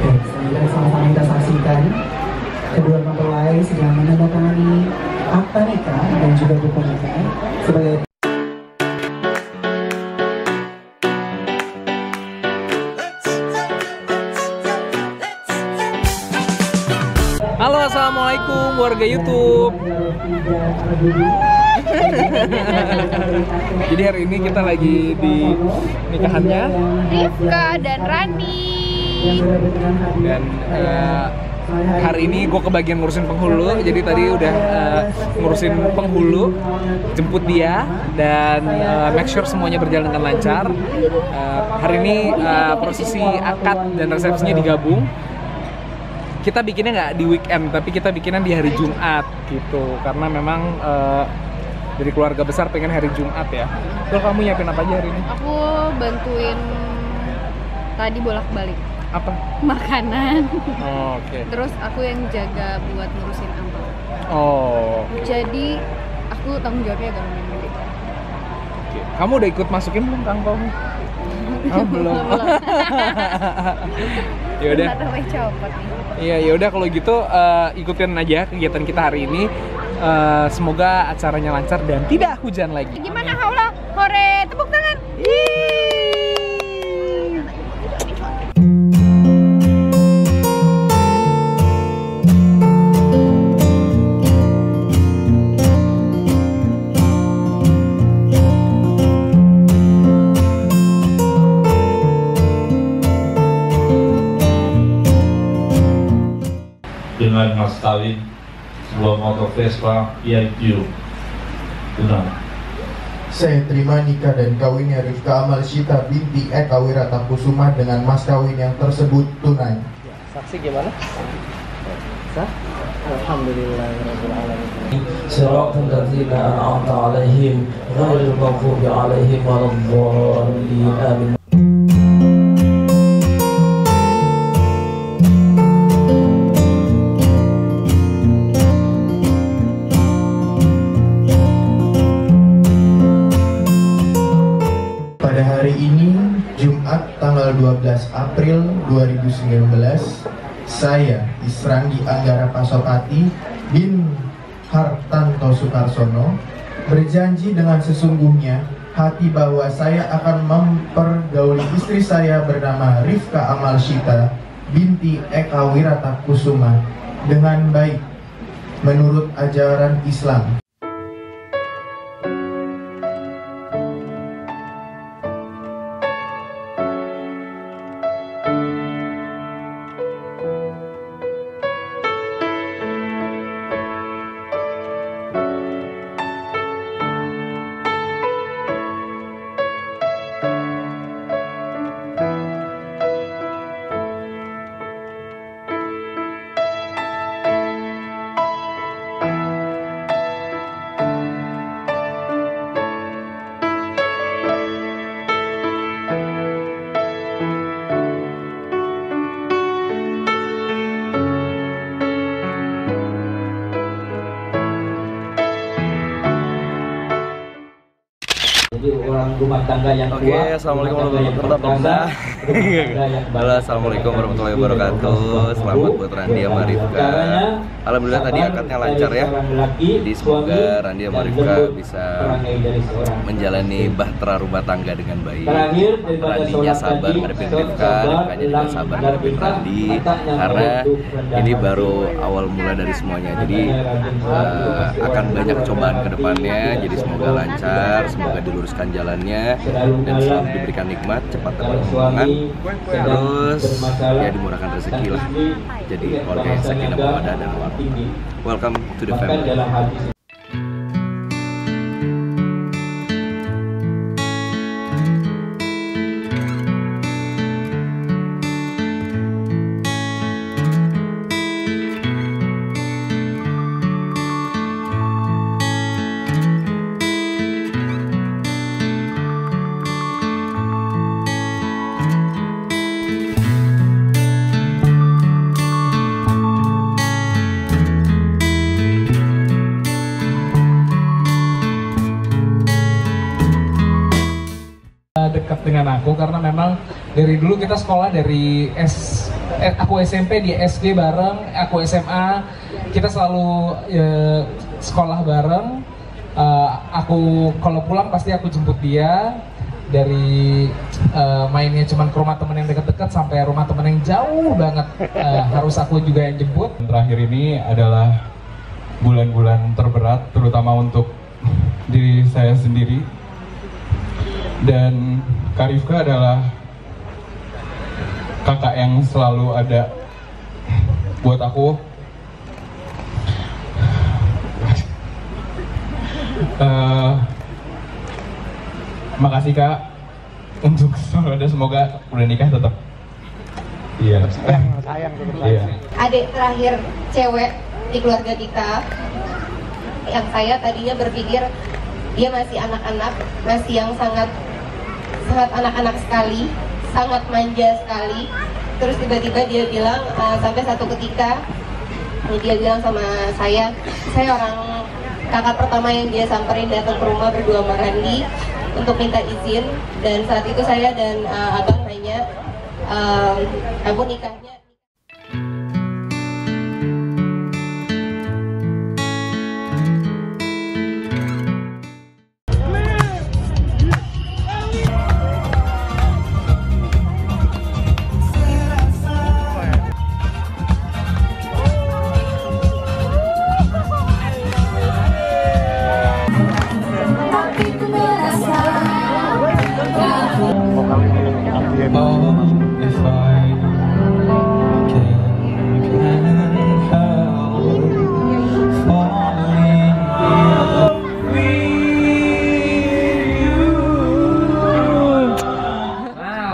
Selanjutnya sama-sama kita saksikan kedua mempelai sedang menandatangani akta nikah dan juga buku nikah sebagai Halo, assalamualaikum warga YouTube. Jadi hari ini kita lagi di nikahannya Rifka dan Rani. Dan hari ini gue kebagian ngurusin penghulu. Jadi tadi udah ngurusin penghulu, jemput dia dan make sure semuanya berjalan dengan lancar. Hari ini prosesi akad dan resepsinya digabung. Kita bikinnya nggak di weekend, tapi kita bikinnya di hari Jumat gitu. Karena memang dari keluarga besar pengen hari Jumat ya. Terus kamu nyiapin apa aja hari ini? Aku bantuin tadi bolak-balik Apa? makanan. Oh, oke. Terus aku yang jaga buat ngurusin amplop. Oh. Jadi aku tanggung jawabnya agak lumayan gede. Oke. Kamu udah ikut masukin belum kangkong? Oh, belum. Ya udah. Nggak tahu copot nih. Iya, ya udah kalau gitu ikutin aja kegiatan kita hari ini. Semoga acaranya lancar dan tidak hujan lagi. Gimana haula? Hore, tepuk tangan. Dengan mas kawin sebuah motor Vespa IQ tunang. Saya terima nikah dan kawinnya Rifka Amal Syita binti Eka Wirata Kusuma dengan mas kawin yang tersebut tunai. Saksi gimana? Sah? Alhamdulillahirabbil alamin. Siratal ladzina an'amta 'alaihim ghairil maghdubi 'alaihim waladdallin. Amin. Pada hari ini, Jumat tanggal 12 April 2019, saya, Israndi Anggara Pasopati bin Hartanto Sukarsono, berjanji dengan sesungguhnya hati bahwa saya akan mempergauli istri saya bernama Rifka Amal Syita binti Eka Wirata Kusuma dengan baik menurut ajaran Islam. Jadi orang rumah tangga yang kuat. Oke, assalamualaikum warahmatullahi wabarakatuh. Halo, assalamualaikum warahmatullahi wabarakatuh. Selamat buat Randi sama Rifka. Alhamdulillah tadi akadnya lancar ya. Jadi semoga Randi sama Rifka bisa menjalani bahtera rumah tangga dengan baik. Randinya sabar ngadepin Rifka, Rifkanya juga sabar ngadepin Randi. Karena ini baru awal mula dari semuanya. Jadi akan banyak cobaan ke depannya. Jadi semoga lancar, semoga diluruskan jalannya dan selalu diberikan nikmat, cepat dapat hubungan, terus ya dimurahkan rezeki lah. Jadi keluarga yang sakinah mawaddah dan warahmah. Welcome to the family. dekat dengan aku karena memang dari dulu kita sekolah dari aku SMP di SD bareng, aku SMA kita selalu sekolah bareng. Aku kalau pulang pasti aku jemput dia. Dari mainnya cuman ke rumah temen yang dekat-dekat sampai rumah temen yang jauh banget, harus aku juga yang jemput. Terakhir ini adalah bulan-bulan terberat, terutama untuk diri saya sendiri. Dan Kak Rifka adalah kakak yang selalu ada buat aku. Makasih Kak untuk semoga udah nikah tetap. Iya. Sayang. Iya. Adik terakhir cewek di keluarga kita, yang saya tadinya berpikir dia masih anak-anak, masih yang sangat anak-anak sekali, sangat manja sekali. Terus tiba-tiba dia bilang, sampai satu ketika dia bilang sama saya orang kakak pertama yang dia samperin datang ke rumah berdua sama Randi untuk minta izin. Dan saat itu saya dan abang nanya, aku nikahnya.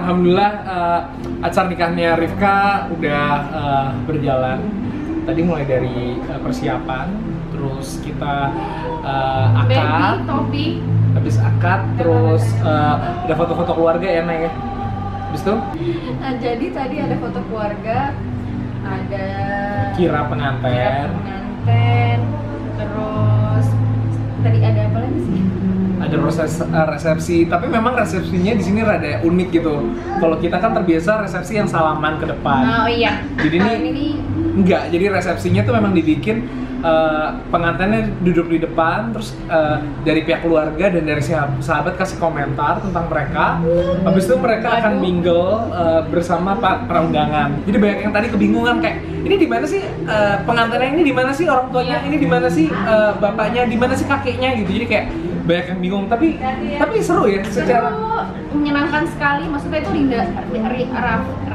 Alhamdulillah acara nikahnya Rifka udah berjalan. Tadi mulai dari persiapan, terus kita akad, habis akad, terus ada foto-foto keluarga ya Nay ya. Habis itu? Jadi tadi ada foto keluarga, ada Kira pengantin, terus tadi ada apa lagi sih? ada resepsi, tapi memang resepsinya di sini rada unik gitu. Kalau kita kan terbiasa resepsi yang salaman ke depan. Oh iya. Jadi ini enggak, jadi resepsinya tuh memang dibikin pengantinnya duduk di depan, terus dari pihak keluarga dan dari sahabat kasih komentar tentang mereka. Habis itu mereka akan mingle bersama para undangan. Jadi banyak yang tadi kebingungan kayak ini di mana sih pengantinnya, ini di mana sih orang tuanya, ini di mana sih bapaknya, di mana sih kakeknya gitu. Jadi kayak banyak yang bingung, tapi seru ya, secara menyenangkan sekali. Maksudnya itu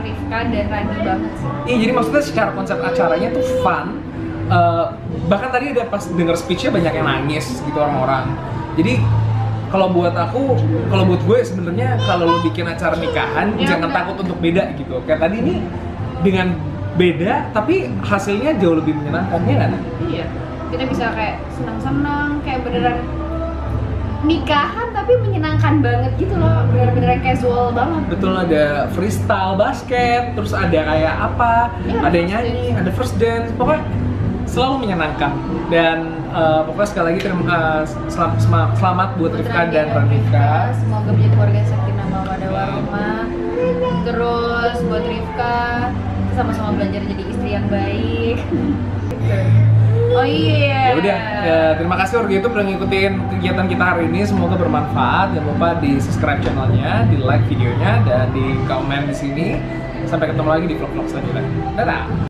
Rifka dan Randi banget sih. Iya, jadi maksudnya secara konsep acaranya tuh fun. Bahkan tadi ada pas denger speech-nya banyak yang nangis gitu orang-orang. Jadi kalau buat gue sebenarnya kalau lo bikin acara nikahan jangan takut untuk beda gitu. Kayak tadi ini dengan beda tapi hasilnya jauh lebih menyenangkan, ya kan? Iya, kita bisa kayak senang-senang, kayak beneran nikahan tapi menyenangkan banget gitu loh, bener-bener casual banget. Betul, ada freestyle basket, terus ada kayak apa, ya, ada nyanyi, ada first dance, pokoknya selalu menyenangkan. Dan pokoknya sekali lagi selamat buat Rifka dan Randika. Semoga menjadi keluarga sakinah mawaddah warahmah. Terus buat Rifka sama-sama belajar jadi istri yang baik. Oh iya. Ya udah, terima kasih Org YouTube udah ngikutin kegiatan kita hari ini. Semoga bermanfaat. Jangan lupa di subscribe channelnya, di like videonya, dan di komen di sini. Sampai ketemu lagi di vlog-vlog selanjutnya. Dadah.